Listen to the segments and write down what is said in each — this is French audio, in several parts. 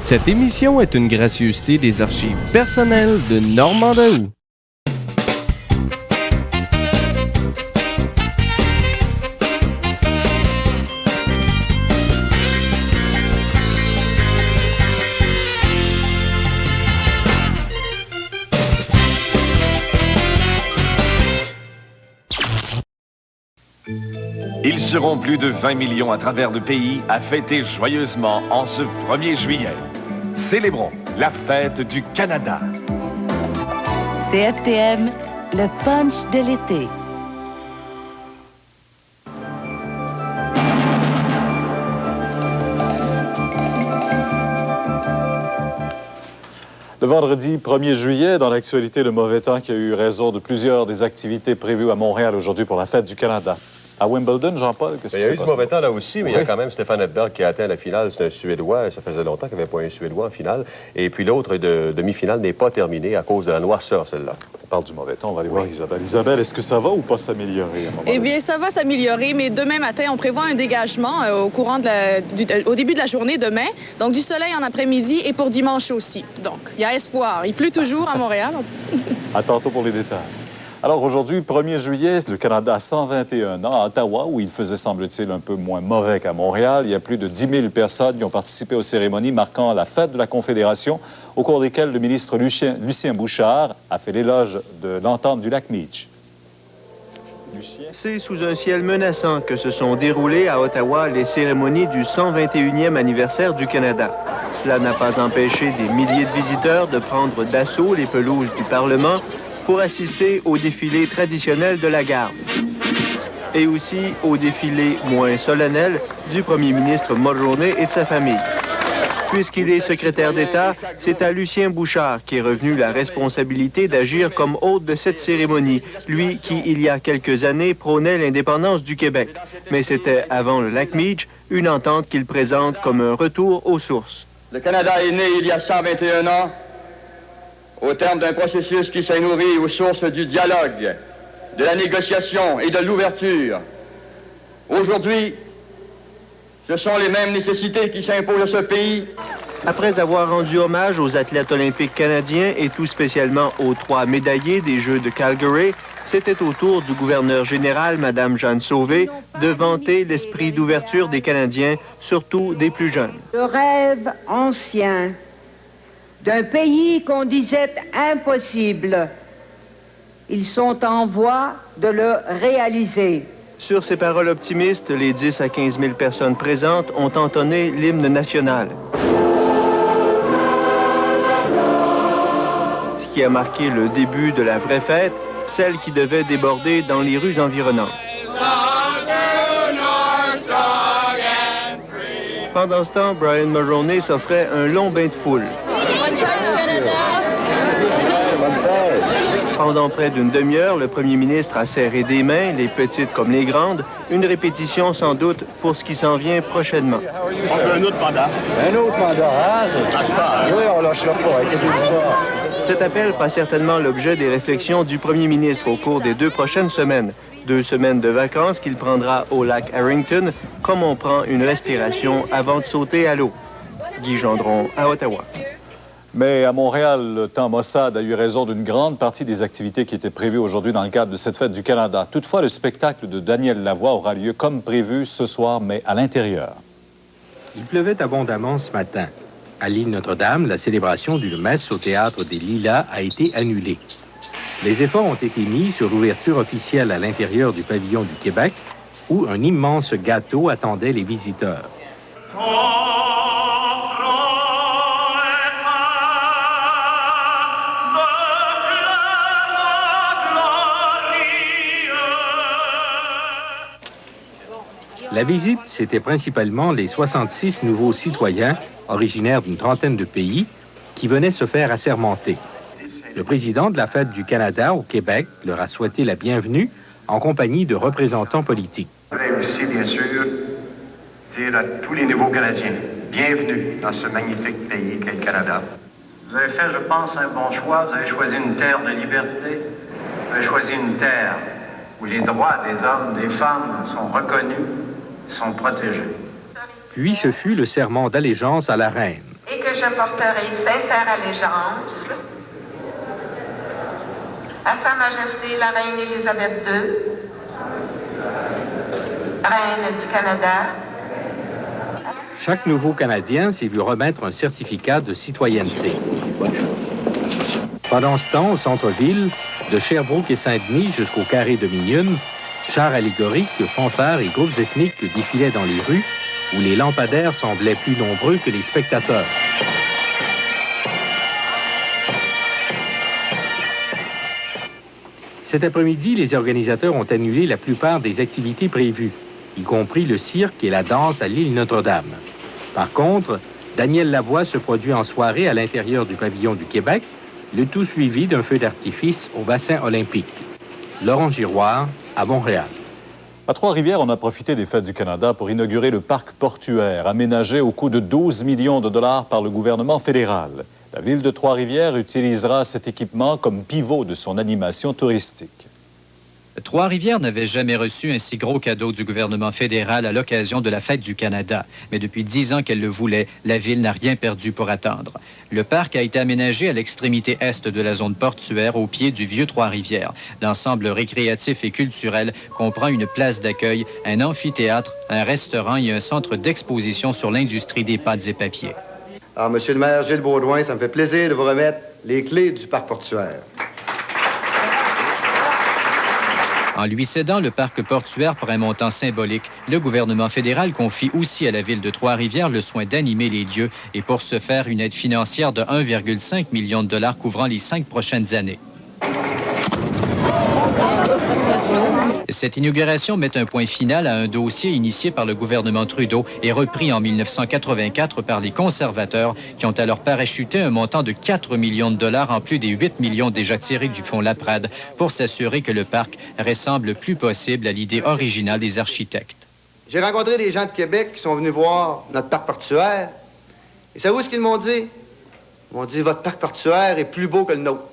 Cette émission est une gracieuseté des archives personnelles de Normand Daou. Ils seront plus de 20 millions à travers le pays à fêter joyeusement en ce 1er juillet. Célébrons la fête du Canada. CFTM, le punch de l'été. Le vendredi 1er juillet, dans l'actualité, le mauvais temps qui a eu raison de plusieurs des activités prévues à Montréal aujourd'hui pour la fête du Canada. À Wimbledon, Jean-Paul, qu'est-ce qui s'est passé? Il y a eu du mauvais temps là aussi, mais il y a quand même Stefan Edberg qui a atteint la finale. C'est un Suédois, ça faisait longtemps qu'il n'y avait pas un Suédois en finale. Et puis l'autre de demi-finale n'est pas terminée à cause de la noirceur, celle-là. On parle du mauvais temps, on va aller voir Isabelle. Isabelle, est-ce que ça va ou pas s'améliorer à un moment donné? Eh bien, ça va s'améliorer, mais demain matin, on prévoit un dégagement au début de la journée demain. Donc, du soleil en après-midi et pour dimanche aussi. Donc, il y a espoir. Il pleut toujours à Montréal. À tantôt pour les détails. Alors aujourd'hui, 1er juillet, le Canada a 121 ans. À Ottawa, où il faisait, semble-t-il, un peu moins mauvais qu'à Montréal, il y a plus de 10 000 personnes qui ont participé aux cérémonies marquant la fête de la Confédération, au cours desquelles le ministre Lucien Bouchard a fait l'éloge de l'entente du lac Meech. C'est sous un ciel menaçant que se sont déroulées à Ottawa les cérémonies du 121e anniversaire du Canada. Cela n'a pas empêché des milliers de visiteurs de prendre d'assaut les pelouses du Parlement pour assister au défilé traditionnel de la garde. Et aussi au défilé moins solennel du premier ministre Mulroney et de sa famille. Puisqu'il est secrétaire d'État, c'est à Lucien Bouchard qu'est revenue la responsabilité d'agir comme hôte de cette cérémonie, lui qui, il y a quelques années, prônait l'indépendance du Québec. Mais c'était, avant le lac Meech, une entente qu'il présente comme un retour aux sources. Le Canada est né il y a 121 ans, au terme d'un processus qui s'est nourri aux sources du dialogue, de la négociation et de l'ouverture. Aujourd'hui, ce sont les mêmes nécessités qui s'imposent à ce pays. Après avoir rendu hommage aux athlètes olympiques canadiens et tout spécialement aux 3 médaillés des Jeux de Calgary, c'était au tour du gouverneur général, Mme Jeanne Sauvé, de vanter l'esprit d'ouverture des Canadiens, surtout des plus jeunes. Le rêve ancien d'un pays qu'on disait impossible, ils sont en voie de le réaliser. Sur ces paroles optimistes, les 10 à 15 000 personnes présentes ont entonné l'hymne national. Ce qui a marqué le début de la vraie fête, celle qui devait déborder dans les rues environnantes. Pendant ce temps, Brian Mulroney s'offrait un long bain de foule. Pendant près d'une demi-heure, le premier ministre a serré des mains, les petites comme les grandes, une répétition sans doute pour ce qui s'en vient prochainement. On veut un autre mandat. Un autre mandat, hein? Oui, on lâchera pas, inquiétez-vous pas. Cet appel fera certainement l'objet des réflexions du premier ministre au cours des 2 prochaines semaines. 2 semaines de vacances qu'il prendra au lac Harrington, comme on prend une respiration avant de sauter à l'eau. Guy Gendron, à Ottawa. Mais à Montréal, le temps maussade a eu raison d'une grande partie des activités qui étaient prévues aujourd'hui dans le cadre de cette fête du Canada. Toutefois, le spectacle de Daniel Lavoie aura lieu comme prévu ce soir, mais à l'intérieur. Il pleuvait abondamment ce matin. À l'île Notre-Dame, la célébration d'une messe au Théâtre des Lilas a été annulée. Les efforts ont été mis sur l'ouverture officielle à l'intérieur du pavillon du Québec, où un immense gâteau attendait les visiteurs. La visite, c'était principalement les 66 nouveaux citoyens, originaires d'une trentaine de pays, qui venaient se faire assermenter. Le président de la Fête du Canada au Québec leur a souhaité la bienvenue en compagnie de représentants politiques. Je voudrais aussi, bien sûr, dire à tous les nouveaux Canadiens, bienvenue dans ce magnifique pays qu'est le Canada. Vous avez fait, je pense, un bon choix. Vous avez choisi une terre de liberté. Vous avez choisi une terre où les droits des hommes, des femmes sont reconnus, sont protégés. Puis ce fut le serment d'allégeance à la reine. Et que je porterai sincère allégeance à Sa Majesté la Reine Élisabeth II, Reine du Canada. Chaque nouveau Canadien s'est vu remettre un certificat de citoyenneté. Pendant ce temps, au centre-ville, de Sherbrooke et Saint-Denis jusqu'au carré de Mignonne, chars allégoriques, fanfares et groupes ethniques défilaient dans les rues où les lampadaires semblaient plus nombreux que les spectateurs. Cet après-midi, les organisateurs ont annulé la plupart des activités prévues, y compris le cirque et la danse à l'île Notre-Dame. Par contre, Daniel Lavoie se produit en soirée à l'intérieur du pavillon du Québec, le tout suivi d'un feu d'artifice au bassin olympique. Laurent Giroir, à Montréal. À Trois-Rivières, on a profité des Fêtes du Canada pour inaugurer le parc portuaire, aménagé au coût de 12 millions de dollars par le gouvernement fédéral. La ville de Trois-Rivières utilisera cet équipement comme pivot de son animation touristique. Trois-Rivières n'avait jamais reçu un si gros cadeau du gouvernement fédéral à l'occasion de la Fête du Canada. Mais depuis 10 ans qu'elle le voulait, la ville n'a rien perdu pour attendre. Le parc a été aménagé à l'extrémité est de la zone portuaire, au pied du vieux Trois-Rivières. L'ensemble récréatif et culturel comprend une place d'accueil, un amphithéâtre, un restaurant et un centre d'exposition sur l'industrie des pâtes et papiers. Alors, Monsieur le maire Gilles Baudouin, ça me fait plaisir de vous remettre les clés du parc portuaire. En lui cédant le parc portuaire pour un montant symbolique, le gouvernement fédéral confie aussi à la ville de Trois-Rivières le soin d'animer les lieux et pour ce faire une aide financière de 1,5 million de dollars couvrant les 5 prochaines années. Cette inauguration met un point final à un dossier initié par le gouvernement Trudeau et repris en 1984 par les conservateurs qui ont alors parachuté un montant de 4 millions de dollars en plus des 8 millions déjà tirés du fonds Laprade pour s'assurer que le parc ressemble le plus possible à l'idée originale des architectes. J'ai rencontré des gens de Québec qui sont venus voir notre parc portuaire. Et savez-vous ce qu'ils m'ont dit? Ils m'ont dit, votre parc portuaire est plus beau que le nôtre.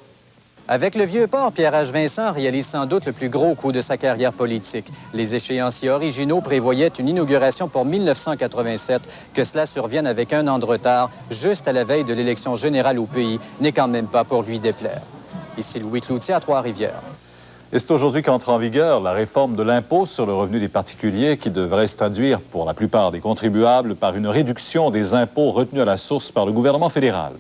Avec le Vieux-Port, Pierre-H. Vincent réalise sans doute le plus gros coup de sa carrière politique. Les échéanciers originaux prévoyaient une inauguration pour 1987. Que cela survienne avec un an de retard, juste à la veille de l'élection générale au pays, n'est quand même pas pour lui déplaire. Ici Louis Cloutier à Trois-Rivières. Et c'est aujourd'hui qu'entre en vigueur la réforme de l'impôt sur le revenu des particuliers qui devrait se traduire pour la plupart des contribuables par une réduction des impôts retenus à la source par le gouvernement fédéral.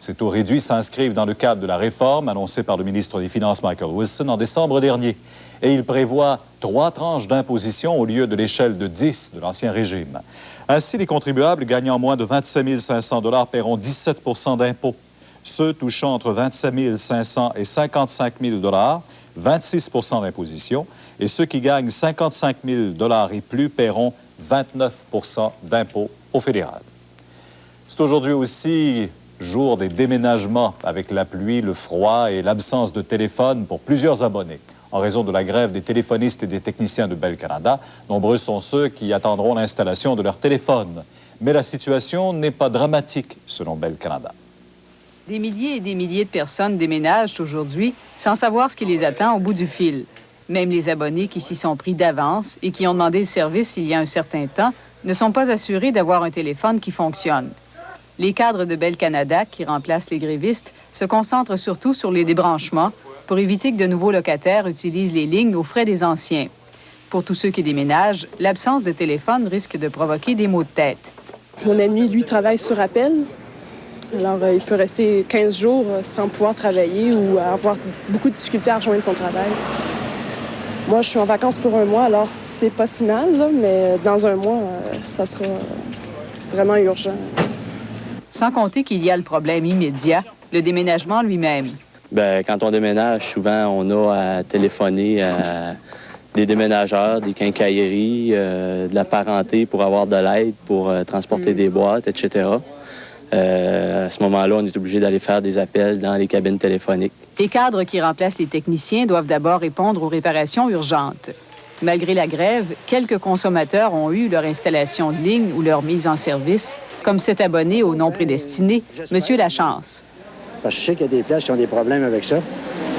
Ces taux réduits s'inscrivent dans le cadre de la réforme annoncée par le ministre des Finances Michael Wilson en décembre dernier. Et il prévoit 3 tranches d'imposition au lieu de l'échelle de 10 de l'ancien régime. Ainsi, les contribuables gagnant moins de 27 500 $ paieront 17 % d'impôts. Ceux touchant entre 27 500 et 55 000 $, 26 % d'imposition. Et ceux qui gagnent 55 000 $ et plus paieront 29 % d'impôts au fédéral. C'est aujourd'hui aussi jour des déménagements avec la pluie, le froid et l'absence de téléphone pour plusieurs abonnés. En raison de la grève des téléphonistes et des techniciens de Bell Canada, nombreux sont ceux qui attendront l'installation de leur téléphone. Mais la situation n'est pas dramatique, selon Bell Canada. Des milliers et des milliers de personnes déménagent aujourd'hui sans savoir ce qui les attend au bout du fil. Même les abonnés qui s'y sont pris d'avance et qui ont demandé le service il y a un certain temps ne sont pas assurés d'avoir un téléphone qui fonctionne. Les cadres de Bell Canada, qui remplacent les grévistes, se concentrent surtout sur les débranchements pour éviter que de nouveaux locataires utilisent les lignes aux frais des anciens. Pour tous ceux qui déménagent, l'absence de téléphone risque de provoquer des maux de tête. Mon ami, lui, travaille sur appel. Alors, il peut rester 15 jours sans pouvoir travailler ou avoir beaucoup de difficultés à rejoindre son travail. Moi, je suis en vacances pour 1 mois, alors c'est pas si mal, là, mais dans 1 mois, ça sera vraiment urgent. Sans compter qu'il y a le problème immédiat, le déménagement lui-même. Bien, quand on déménage, souvent, on a à téléphoner à des déménageurs, des quincailleries, de la parenté pour avoir de l'aide, pour transporter des boîtes, etc. À ce moment-là, on est obligé d'aller faire des appels dans les cabines téléphoniques. Les cadres qui remplacent les techniciens doivent d'abord répondre aux réparations urgentes. Malgré la grève, quelques consommateurs ont eu leur installation de ligne ou leur mise en service, comme cet abonné au non prédestiné, M. Lachance. Parce que je sais qu'il y a des places qui ont des problèmes avec ça,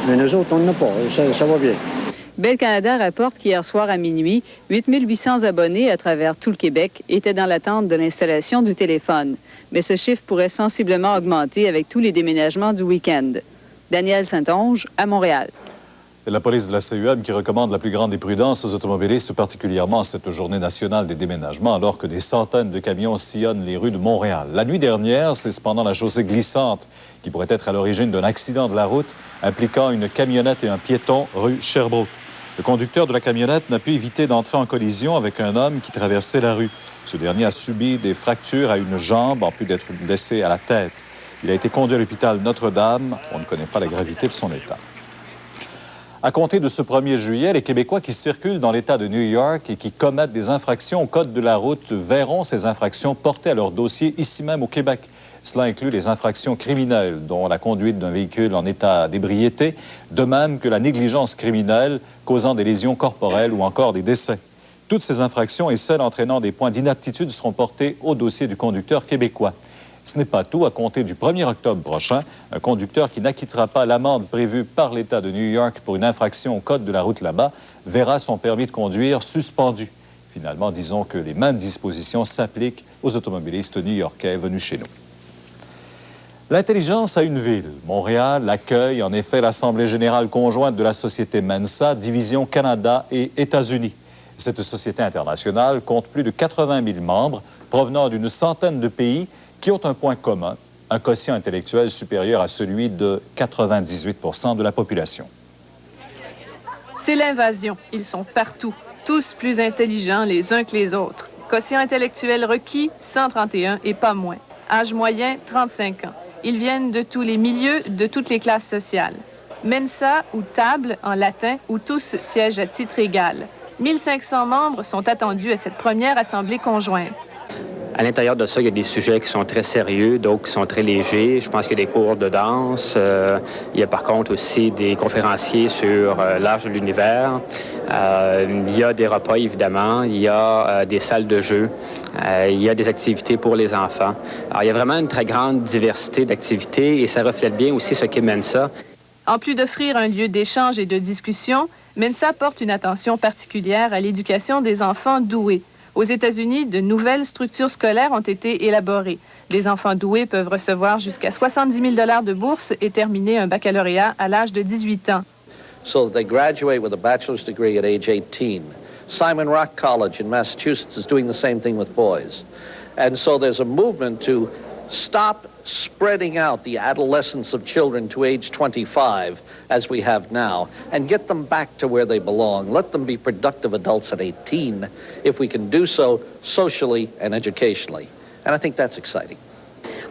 mais nous autres, on n'en a pas. Ça va bien. Bell Canada rapporte qu'hier soir à minuit, 8800 abonnés à travers tout le Québec étaient dans l'attente de l'installation du téléphone. Mais ce chiffre pourrait sensiblement augmenter avec tous les déménagements du week-end. Daniel Saint-Onge, à Montréal. C'est la police de la CUM qui recommande la plus grande des prudences aux automobilistes, particulièrement cette journée nationale des déménagements, alors que des centaines de camions sillonnent les rues de Montréal. La nuit dernière, c'est cependant la chaussée glissante qui pourrait être à l'origine d'un accident de la route impliquant une camionnette et un piéton rue Sherbrooke. Le conducteur de la camionnette n'a pu éviter d'entrer en collision avec un homme qui traversait la rue. Ce dernier a subi des fractures à une jambe, en plus d'être blessé à la tête. Il a été conduit à l'hôpital Notre-Dame. On ne connaît pas la gravité de son état. À compter de ce 1er juillet, les Québécois qui circulent dans l'État de New York et qui commettent des infractions au code de la route verront ces infractions portées à leur dossier ici même au Québec. Cela inclut les infractions criminelles, dont la conduite d'un véhicule en état d'ébriété, de même que la négligence criminelle causant des lésions corporelles ou encore des décès. Toutes ces infractions et celles entraînant des points d'inaptitude seront portées au dossier du conducteur québécois. Ce n'est pas tout. À compter du 1er octobre prochain, un conducteur qui n'acquittera pas l'amende prévue par l'État de New York pour une infraction au code de la route là-bas verra son permis de conduire suspendu. Finalement, disons que les mêmes dispositions s'appliquent aux automobilistes new-yorkais venus chez nous. L'intelligence a une ville. Montréal accueille en effet l'Assemblée générale conjointe de la société Mensa, division Canada et États-Unis. Cette société internationale compte plus de 80 000 membres provenant d'une centaine de pays qui ont un point commun, un quotient intellectuel supérieur à celui de 98 % de la population. C'est l'invasion. Ils sont partout, tous plus intelligents les uns que les autres. Quotient intellectuel requis, 131 et pas moins. Âge moyen, 35 ans. Ils viennent de tous les milieux, de toutes les classes sociales. Mensa ou table en latin où tous siègent à titre égal. 1500 membres sont attendus à cette première assemblée conjointe. À l'intérieur de ça, il y a des sujets qui sont très sérieux, d'autres qui sont très légers. Je pense qu'il y a des cours de danse. Il y a par contre aussi des conférenciers sur l'âge de l'univers. Il y a des repas, évidemment. Il y a des salles de jeu. Il y a des activités pour les enfants. Alors, il y a vraiment une très grande diversité d'activités et ça reflète bien aussi ce qu'est Mensa. En plus d'offrir un lieu d'échange et de discussion, Mensa porte une attention particulière à l'éducation des enfants doués. Aux États-Unis, de nouvelles structures scolaires ont été élaborées. Les enfants doués peuvent recevoir jusqu'à 70 000 $ de bourse et terminer un baccalauréat à l'âge de 18 ans. So that they graduate with a bachelor's degree at age 18. Simon Rock College in Massachusetts is doing the same thing with boys. And so there's a movement to stop spreading out the adolescence of children to age 25 as we have now, and get them back to where they belong. Let them be productive adults at 18, if we can do so socially and educationally. And I think that's exciting.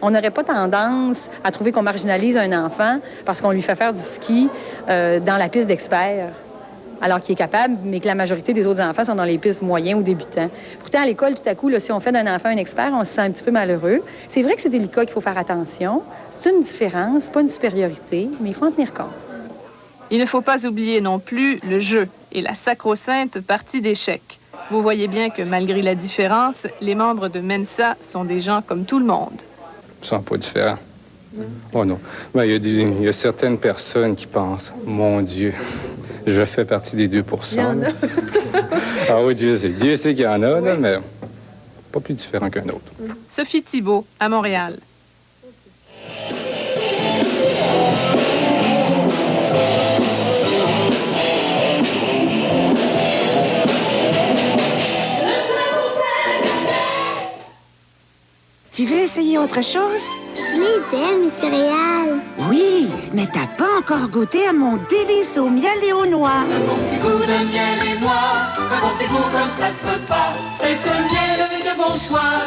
On n'aurait pas tendance à trouver qu'on marginalise un enfant parce qu'on lui fait faire du ski dans la piste d'expert, alors qu'il est capable, mais que la majorité des autres enfants sont dans les pistes moyens ou débutants. Pourtant, à l'école, tout à coup, là, si on fait d'un enfant un expert, on se sent un petit peu malheureux. C'est vrai que c'est délicat, qu'il faut faire attention. C'est une différence, pas une supériorité, mais il faut en tenir compte. Il ne faut pas oublier non plus le jeu et la sacro-sainte partie d'échecs. Vous voyez bien que malgré la différence, les membres de Mensa sont des gens comme tout le monde. Ils ne sont pas différents. Oh non. Ben, il y a certaines personnes qui pensent, mon Dieu, je fais partie des 2 %. Il y en a. Ah oui, Dieu sait qu'il y en a, là, mais pas plus différent qu'un autre. Sophie Thibault, à Montréal. Tu veux essayer autre chose? Je les aime, les céréales. Oui, mais t'as pas encore goûté à mon délice au miel et aux noix. Un bon petit goût de miel et noix, un bon petit goût comme ça se peut pas. C'est un miel de bon choix.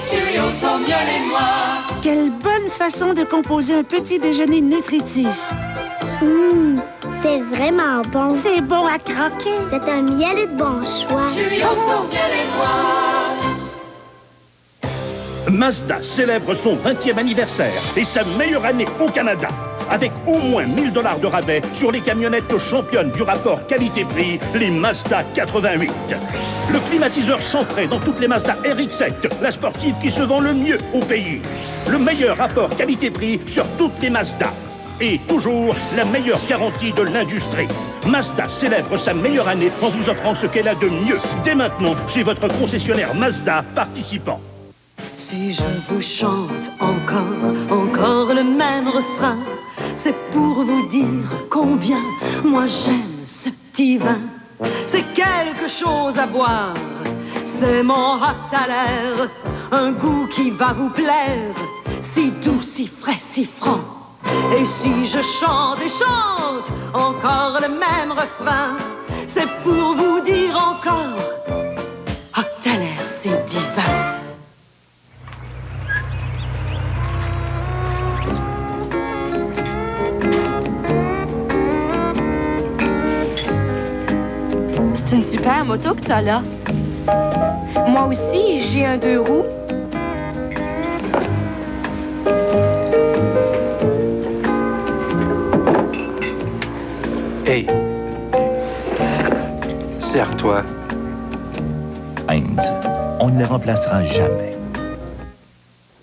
Cheerios au miel et noix. Quelle bonne façon de composer un petit déjeuner nutritif. C'est vraiment bon. C'est bon à croquer. C'est un miel de bon choix. Cheerios au miel et noix. Mazda célèbre son 20e anniversaire et sa meilleure année au Canada, avec au moins 1 000 $ de rabais sur les camionnettes championnes du rapport qualité-prix, les Mazda 88. Le climatiseur sans frais dans toutes les Mazda RX-7, la sportive qui se vend le mieux au pays. Le meilleur rapport qualité-prix sur toutes les Mazda. et toujours la meilleure garantie de l'industrie. Mazda célèbre sa meilleure année en vous offrant ce qu'elle a de mieux dès maintenant chez votre concessionnaire Mazda participant. Si je vous chante encore le même refrain, c'est pour vous dire combien moi j'aime ce petit vin. C'est quelque chose à boire, c'est mon hot à l'air, un goût qui va vous plaire, si doux, si frais, si franc. Et si je chante et chante encore le même refrain, c'est pour vous dire encore, hot à l'air, c'est divin. C'est une super moto que t'as là. Moi aussi, j'ai un 2 roues. Hey, serre-toi. Heinz, on ne les remplacera jamais.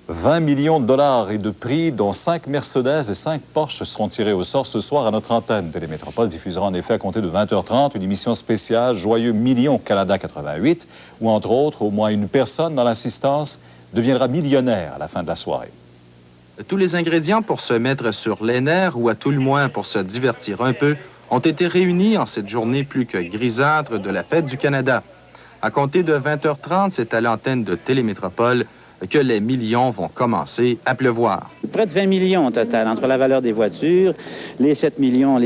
20 millions de dollars et de prix, dont 5 Mercedes et 5 Porsche seront tirés au sort ce soir à notre antenne. Télémétropole diffusera en effet à compter de 20h30 une émission spéciale Joyeux Millions Canada 88, où entre autres, au moins une personne dans l'assistance deviendra millionnaire à la fin de la soirée. Tous les ingrédients pour se mettre sur les nerfs ou à tout le moins pour se divertir un peu ont été réunis en cette journée plus que grisâtre de la Fête du Canada. À compter de 20h30, c'est à l'antenne de Télémétropole que les millions vont commencer à pleuvoir. Près de 20 millions au total, entre la valeur des voitures, les 7 millions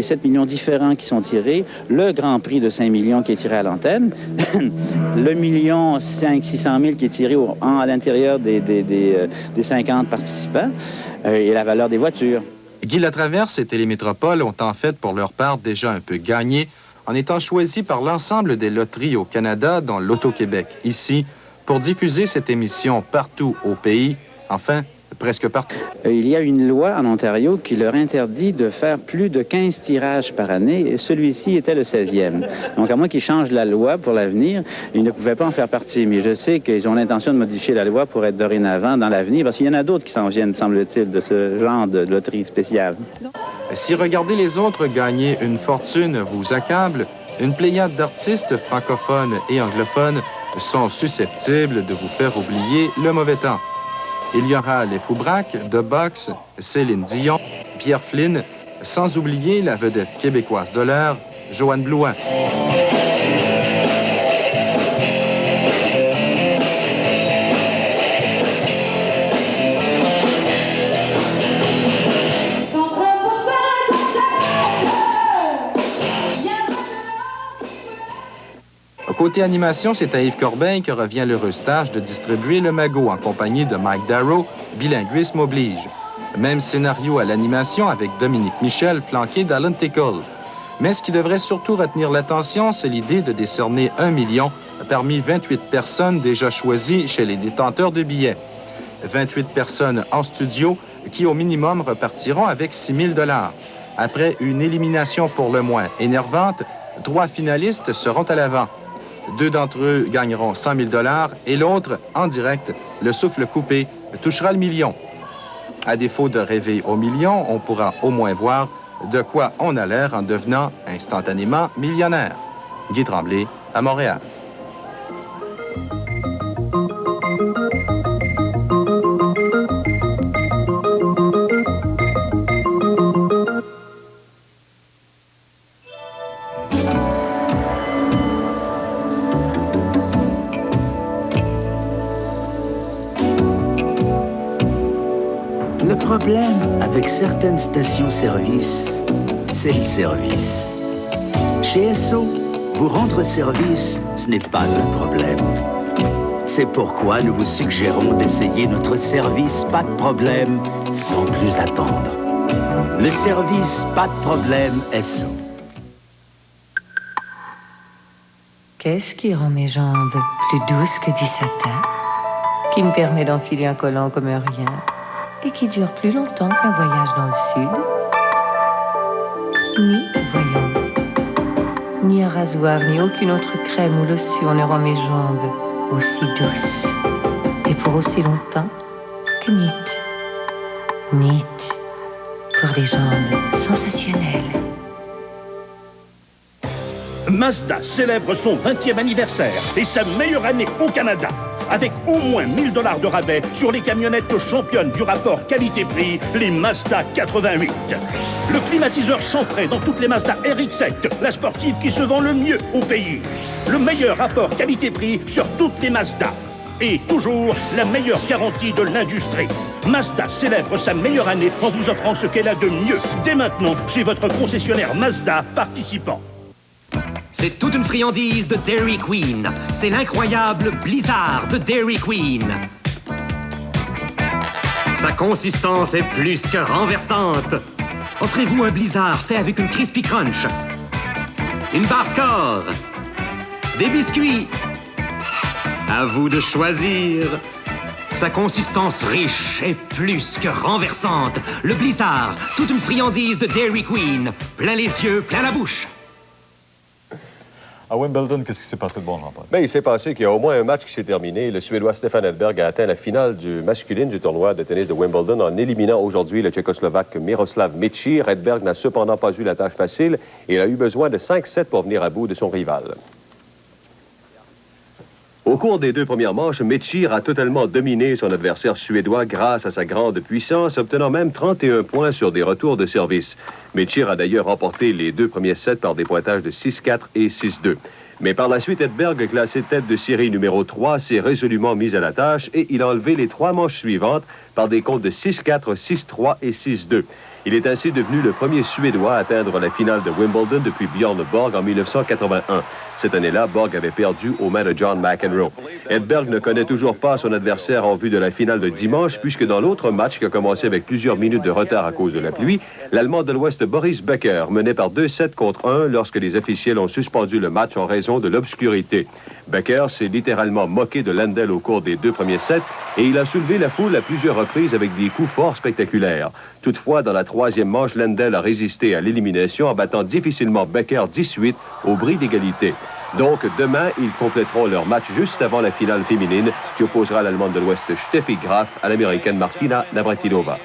différents qui sont tirés, le Grand Prix de 5 millions qui est tiré à l'antenne, le 1,5 million qui est tiré à l'intérieur des 50 participants, et la valeur des voitures. Guy Latraverse et Télémétropole ont en fait pour leur part déjà un peu gagné en étant choisis par l'ensemble des loteries au Canada, dont l'Auto-Québec ici, pour diffuser cette émission partout au pays, enfin, presque partout. Il y a une loi en Ontario qui leur interdit de faire plus de 15 tirages par année, et celui-ci était le 16e. Donc, à moins qu'ils changent la loi pour l'avenir, ils ne pouvaient pas en faire partie. Mais je sais qu'ils ont l'intention de modifier la loi pour être dorénavant dans l'avenir, parce qu'il y en a d'autres qui s'en viennent, semble-t-il, de ce genre de loterie spéciale. Si regarder les autres gagner une fortune vous accable, une pléiade d'artistes francophones et anglophones sont susceptibles de vous faire oublier le mauvais temps. Il y aura les Foubraques, The Box, Céline Dion, Pierre Flynn, sans oublier la vedette québécoise de l'heure, Joanne Blouin. Côté animation, c'est à Yves Corbeil que revient l'heureuse tâche de distribuer le magot en compagnie de Mike Darrow, bilinguisme oblige. Même scénario à l'animation avec Dominique Michel, flanqué d'Alan Tickle. Mais ce qui devrait surtout retenir l'attention, c'est l'idée de décerner 1 million parmi 28 personnes déjà choisies chez les détenteurs de billets. 28 personnes en studio qui, au minimum, repartiront avec 6 000 $. Après une élimination pour le moins énervante, 3 finalistes seront à l'avant. 2 d'entre eux gagneront 100 000 $ et l'autre, en direct, le souffle coupé, touchera le million. À défaut de rêver au million, on pourra au moins voir de quoi on a l'air en devenant instantanément millionnaire. Guy Tremblay, à Montréal. Le problème avec certaines stations-service, c'est le service. Chez Esso, vous rendre service, ce n'est pas un problème. C'est pourquoi nous vous suggérons d'essayer notre service Pas de problème sans plus attendre. Le service Pas de problème Esso. Qu'est-ce qui rend mes jambes plus douces que du satin, qui me permet d'enfiler un collant comme un rien, et qui dure plus longtemps qu'un voyage dans le sud? Nit, voyons. Ni un rasoir, ni aucune autre crème ou lotion ne rend mes jambes aussi douces, et pour aussi longtemps que Nit. Nit, pour des jambes sensationnelles. Mazda célèbre son 20e anniversaire et sa meilleure année au Canada, avec au moins 1000 $ de rabais sur les camionnettes championnes du rapport qualité-prix, les Mazda 88. Le climatiseur centré dans toutes les Mazda RX-7, la sportive qui se vend le mieux au pays. Le meilleur rapport qualité-prix sur toutes les Mazda. Et toujours la meilleure garantie de l'industrie. Mazda célèbre sa meilleure année en vous offrant ce qu'elle a de mieux dès maintenant chez votre concessionnaire Mazda participant. C'est toute une friandise de Dairy Queen. C'est l'incroyable Blizzard de Dairy Queen. Sa consistance est plus que renversante. Offrez-vous un Blizzard fait avec une Crispy Crunch, une barre score, des biscuits. À vous de choisir. Sa consistance riche est plus que renversante. Le Blizzard, toute une friandise de Dairy Queen. Plein les yeux, plein la bouche. À Wimbledon, qu'est-ce qui s'est passé de bon, Jean-Paul? Bien, il s'est passé qu'il y a au moins un match qui s'est terminé. Le Suédois Stefan Edberg a atteint la finale masculine du tournoi de tennis de Wimbledon en éliminant aujourd'hui le Tchécoslovaque Miroslav Mečír. Edberg n'a cependant pas eu la tâche facile et il a eu besoin de 5-7 pour venir à bout de son rival. Au cours des deux premières manches, Mečír a totalement dominé son adversaire suédois grâce à sa grande puissance, obtenant même 31 points sur des retours de service. Mečír a d'ailleurs remporté les deux premiers sets par des pointages de 6-4 et 6-2. Mais par la suite, Edberg, classé tête de série numéro 3, s'est résolument mis à la tâche et il a enlevé les trois manches suivantes par des comptes de 6-4, 6-3 et 6-2. Il est ainsi devenu le premier Suédois à atteindre la finale de Wimbledon depuis Björn Borg en 1981. Cette année-là, Borg avait perdu aux mains de John McEnroe. Edberg ne connaît toujours pas son adversaire en vue de la finale de dimanche, puisque dans l'autre match qui a commencé avec plusieurs minutes de retard à cause de la pluie, l'Allemand de l'Ouest Boris Becker menait par 2-7 contre 1 lorsque les officiels ont suspendu le match en raison de l'obscurité. Becker s'est littéralement moqué de Lendl au cours des deux premiers sets et il a soulevé la foule à plusieurs reprises avec des coups forts spectaculaires. Toutefois, dans la troisième manche, Lendl a résisté à l'élimination en battant difficilement Becker 18 au bris d'égalité. Donc, demain, ils compléteront leur match juste avant la finale féminine qui opposera l'Allemande de l'Ouest Steffi Graf à l'Américaine Martina Navratilova.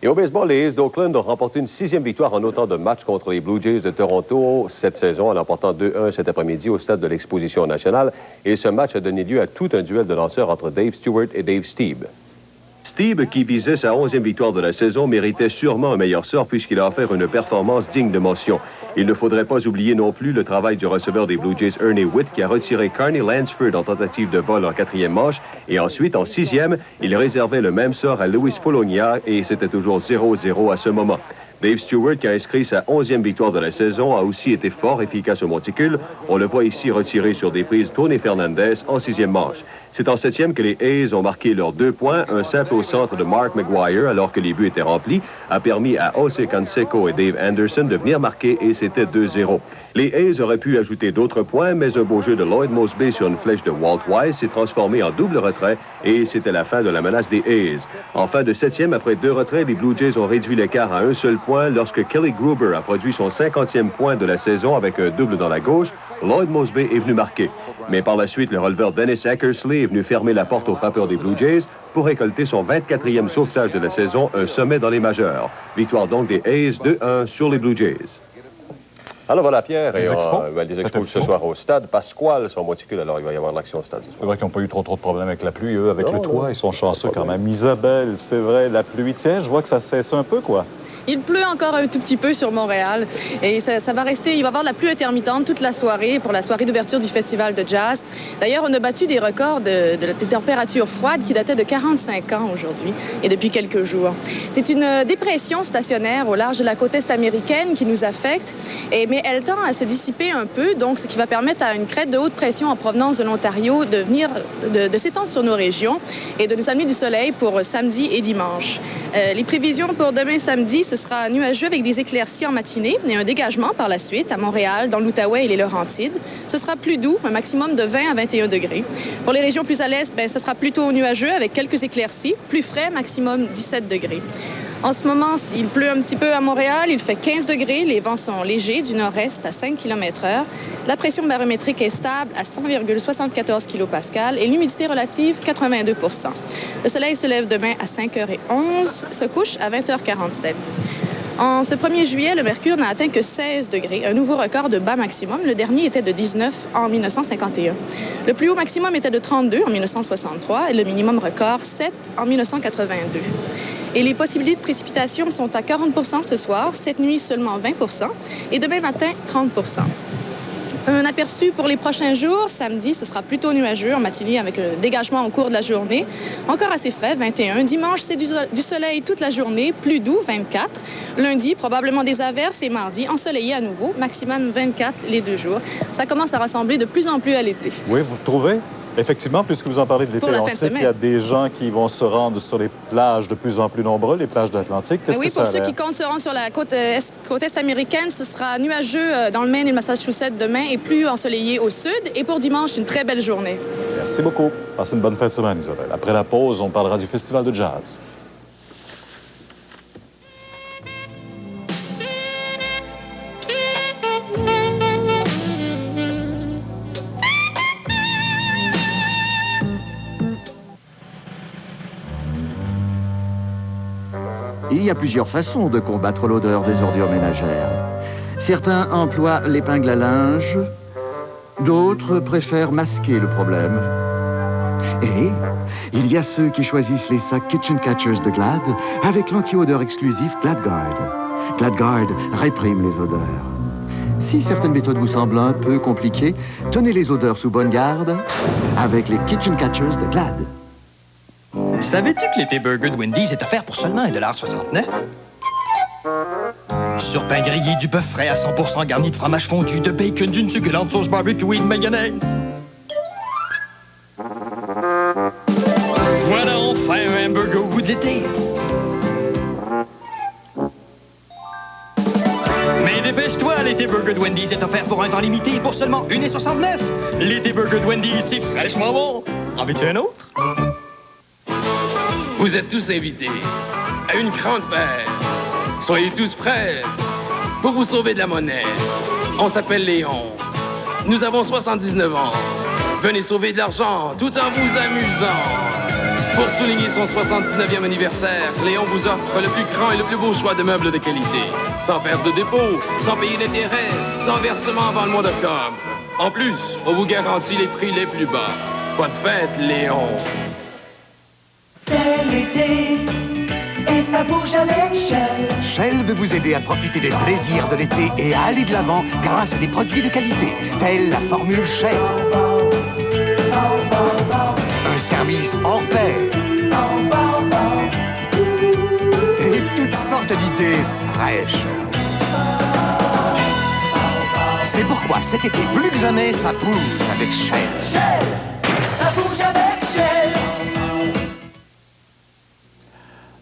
Et au baseball, les A's d'Oakland ont remporté une 6e victoire en autant de matchs contre les Blue Jays de Toronto cette saison en emportant 2-1 cet après-midi au stade de l'Exposition nationale. Et ce match a donné lieu à tout un duel de lanceurs entre Dave Stewart et Dave Stieb. Stieb, qui visait sa 11e victoire de la saison, méritait sûrement un meilleur sort puisqu'il a offert une performance digne de mention. Il ne faudrait pas oublier non plus le travail du receveur des Blue Jays, Ernie Whitt, qui a retiré Carney Lansford en tentative de vol en 4e manche. Et ensuite, en 6e, il réservait le même sort à Louis Polonia et c'était toujours 0-0 à ce moment. Dave Stewart, qui a inscrit sa 11e victoire de la saison, a aussi été fort efficace au monticule. On le voit ici retirer sur des prises Tony Fernandez en 6e manche. C'est en 7e que les A's ont marqué leurs 2 points. Un simple au centre de Mark McGuire, alors que les buts étaient remplis, a permis à José Canseco et Dave Anderson de venir marquer et c'était 2-0. Les A's auraient pu ajouter d'autres points, mais un beau jeu de Lloyd Mosby sur une flèche de Walt Weiss s'est transformé en double retrait et c'était la fin de la menace des A's. En fin de 7e, après 2 retraits, les Blue Jays ont réduit l'écart à un seul point lorsque Kelly Gruber a produit son 50e point de la saison avec un double dans la gauche. Lloyd Mosby est venu marquer. Mais par la suite, le releveur Dennis Eckersley est venu fermer la porte aux frappeurs des Blue Jays pour récolter son 24e sauvetage de la saison, un sommet dans les majeurs. Victoire donc des A's 2-1 sur les Blue Jays. Alors voilà, Pierre, et des expos ce soir au stade Pasquale, son monticule, alors il va y avoir de l'action au stade. C'est vrai qu'ils n'ont pas eu trop de problèmes avec la pluie, eux, avec le toit, ils sont chanceux quand même. Isabelle, c'est vrai, la pluie, tiens, je vois que ça cesse un peu, quoi. Il pleut encore un tout petit peu sur Montréal et ça va rester, il va y avoir de la pluie intermittente toute la soirée pour la soirée d'ouverture du festival de jazz. D'ailleurs, on a battu des records de température froide qui dataient de 45 ans aujourd'hui et depuis quelques jours. C'est une dépression stationnaire au large de la côte est américaine qui nous affecte, mais elle tend à se dissiper un peu, donc ce qui va permettre à une crête de haute pression en provenance de l'Ontario de s'étendre sur nos régions et de nous amener du soleil pour samedi et dimanche. Les prévisions pour demain samedi, ce sera nuageux avec des éclaircies en matinée et un dégagement par la suite à Montréal, dans l'Outaouais et les Laurentides. Ce sera plus doux, un maximum de 20 à 21 degrés. Pour les régions plus à l'est, ce sera plutôt nuageux avec quelques éclaircies, plus frais, maximum 17 degrés. En ce moment, il pleut un petit peu à Montréal, il fait 15 degrés, les vents sont légers du nord-est à 5 km/h. La pression barométrique est stable à 100,74 kPa et l'humidité relative 82 %. Le soleil se lève demain à 5h11, se couche à 20h47. En ce 1er juillet, le mercure n'a atteint que 16 degrés, un nouveau record de bas maximum. Le dernier était de 19 en 1951. Le plus haut maximum était de 32 en 1963 et le minimum record 7 en 1982. Et les possibilités de précipitation sont à 40 % ce soir, cette nuit seulement 20 % et demain matin 30 %. Un aperçu pour les prochains jours. Samedi, ce sera plutôt nuageux en matinée avec un dégagement au cours de la journée. Encore assez frais, 21. Dimanche, c'est du soleil toute la journée, plus doux, 24. Lundi, probablement des averses et mardi, ensoleillé à nouveau, maximum 24 les 2 jours. Ça commence à ressembler de plus en plus à l'été. Oui, vous trouvez? Effectivement, puisque vous en parlez de l'été, on sait qu'il y a des gens qui vont se rendre sur les plages de plus en plus nombreux, les plages de l'Atlantique. Qu'est-ce que ça a l'air? Oui, pour ceux qui comptent se rendre sur la côte est américaine, ce sera nuageux dans le Maine et le Massachusetts demain et plus ensoleillé au sud. Et pour dimanche, une très belle journée. Merci beaucoup. Passez une bonne fin de semaine, Isabelle. Après la pause, on parlera du Festival de jazz. Il y a plusieurs façons de combattre l'odeur des ordures ménagères. Certains emploient l'épingle à linge, d'autres préfèrent masquer le problème. Et il y a ceux qui choisissent les sacs Kitchen Catchers de Glad avec l'anti-odeur exclusif GladGuard. GladGuard réprime les odeurs. Si certaines méthodes vous semblent un peu compliquées, tenez les odeurs sous bonne garde avec les Kitchen Catchers de Glad. Savais-tu que l'été burger de Wendy's est offert pour seulement 1,69 $? Sur pain grillé, du bœuf frais à 100% garni de fromage fondu, de bacon, d'une succulente sauce barbecue et de mayonnaise. Voilà enfin un hamburger au goût de l'été. Mais dépêche-toi, l'été burger de Wendy's est offert pour un temps limité pour seulement 1,69 $. L'été burger de Wendy's, c'est fraîchement bon. En veux-tu un autre? Vous êtes tous invités à une grande fête. Soyez tous prêts pour vous sauver de la monnaie. On s'appelle Léon. Nous avons 79 ans. Venez sauver de l'argent tout en vous amusant. Pour souligner son 79e anniversaire, Léon vous offre le plus grand et le plus beau choix de meubles de qualité. Sans perte de dépôt, sans payer d'intérêt, sans versement avant le mois d'octobre. En plus, on vous garantit les prix les plus bas. Bonne fête, Léon. C'est l'été et ça bouge avec Shell. Shell veut vous aider à profiter des plaisirs de l'été et à aller de l'avant grâce à des produits de qualité, tels la formule Shell. Un service hors pair. Et toutes sortes d'idées fraîches. C'est pourquoi cet été, plus que jamais, ça bouge avec Shell. Shell, ça bouge avec Shell.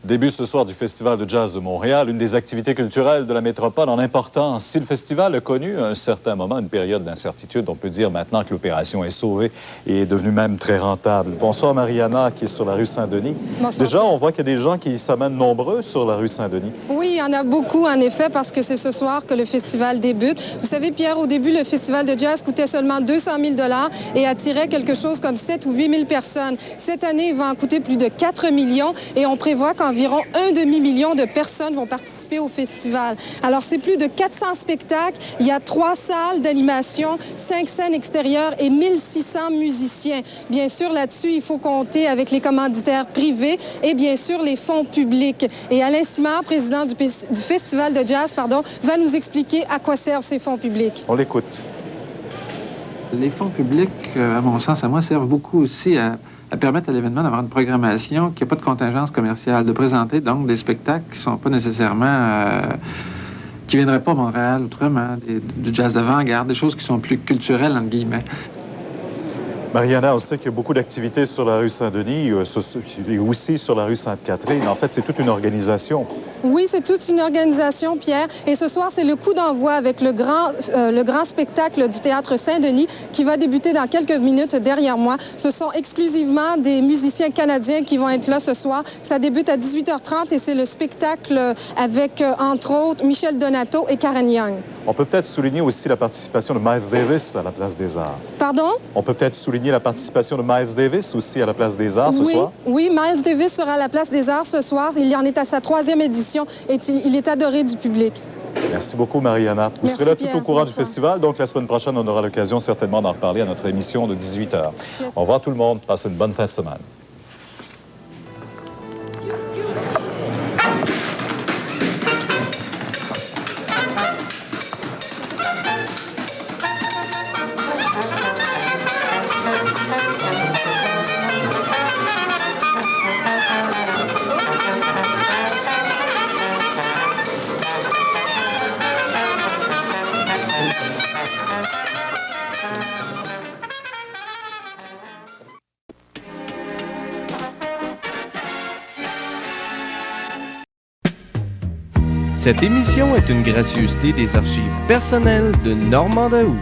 Début ce soir du Festival de jazz de Montréal, une des activités culturelles de la métropole en importance. Si le festival a connu à un certain moment une période d'incertitude, on peut dire maintenant que l'opération est sauvée et est devenue même très rentable. Bonsoir Mariana, qui est sur la rue Saint-Denis. Déjà, on voit qu'il y a des gens qui s'amènent nombreux sur la rue Saint-Denis. Oui, il y en a beaucoup en effet, parce que c'est ce soir que le festival débute. Vous savez, Pierre, au début, le festival de jazz coûtait seulement 200 000 $ et attirait quelque chose comme 7 ou 8 000 personnes. Cette année, il va en coûter plus de 4 millions et on prévoit qu'environ 1,5 million de personnes vont participer au festival. Alors, c'est plus de 400 spectacles. Il y a 3 salles d'animation, 5 scènes extérieures et 1600 musiciens. Bien sûr, là-dessus, il faut compter avec les commanditaires privés et bien sûr les fonds publics. Et Alain Simard, président du Festival de jazz, va nous expliquer à quoi servent ces fonds publics. On l'écoute. Les fonds publics, à mon sens, à moi, servent beaucoup aussi à permettre à l'événement d'avoir une programmation qui n'a pas de contingence commerciale, de présenter donc des spectacles qui ne sont pas nécessairement... qui ne viendraient pas à Montréal autrement, du jazz d'avant-garde, des choses qui sont plus culturelles, entre guillemets. Mariana, on sait qu'il y a beaucoup d'activités sur la rue Saint-Denis et aussi sur la rue Sainte-Catherine. En fait, c'est toute une organisation. Oui, c'est toute une organisation, Pierre. Et ce soir, c'est le coup d'envoi avec le grand spectacle du Théâtre Saint-Denis qui va débuter dans quelques minutes derrière moi. Ce sont exclusivement des musiciens canadiens qui vont être là ce soir. Ça débute à 18h30 et c'est le spectacle avec, entre autres, Michel Donato et Karen Young. On peut peut-être souligner aussi la participation de Miles Davis à la Place des Arts. Pardon? On peut peut-être souligner la participation de Miles Davis aussi à la Place des Arts ce soir? Oui, Miles Davis sera à la Place des Arts ce soir. Il y en est à sa 3e édition. prestation. Il est adoré du public. Merci beaucoup, Mariana. Vous serez là tout au courant du festival, donc la semaine prochaine, on aura l'occasion certainement d'en reparler à notre émission de 18h. Au revoir tout le monde. Passez une bonne fin de semaine. Cette émission est une gracieuseté des archives personnelles de Normand Daou.